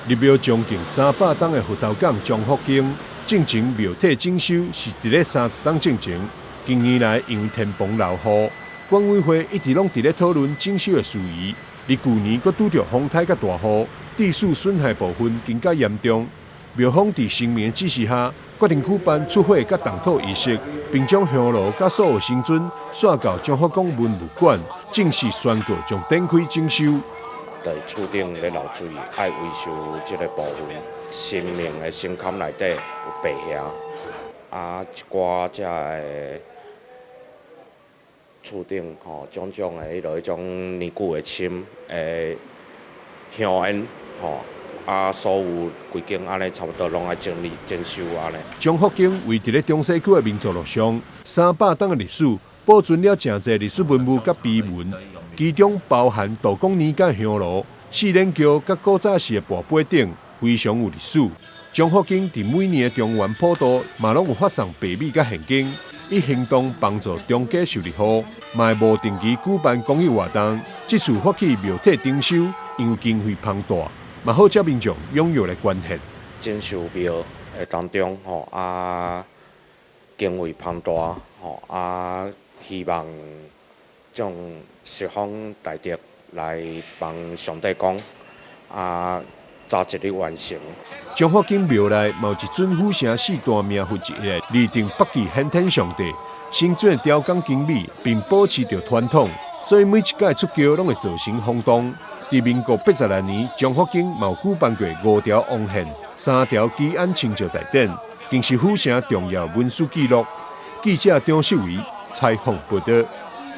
入庙将近300档的佛头港江福经，进前庙体整修是伫咧30档进前。近年来因为天崩落雨，管委会一直拢伫咧讨论整修的事宜。而去年佫拄着风台甲大雨，地势损害部分更加严重。庙方伫声明指示下，决定举办出火甲动土仪式，并将香炉甲所有神尊刷到江福宫文物馆，正式宣告将展开整修。在厝顶咧漏水，爱维修即个部分。神明的神龛内底有白霞，一寡只个厝顶种种的迄种年久的深香烟所有规间安尼差不多拢爱整理整修安尼。江福宫位伫咧中西区的民族路上，300档的历史，保存了真侪历史文物甲碑文，其中包含道光年间香炉、四连桥甲古早时的跋杯顶，非常有历史。江福宫伫每年的中元普渡，嘛拢有发送白米甲现金，以行动帮助中家受日后，嘛会无定期举办公益活动。这次发起庙体整修，因为经费庞大。嘛好，叫民众踊跃来捐献。整修庙的当中，经费庞大，希望将十方大德来帮上帝讲，早一日完成。江福宫庙内有一尊虎城四大名佛之一，立定北极先天上帝，神尊的雕工精美，并保持着传统，所以每一届出桥拢会造成轰动。伫民国82年，江福宫嘛有举办过5条王献、3条基安清醮大典，更是府城重要文书记录。记者张秀维采访报道。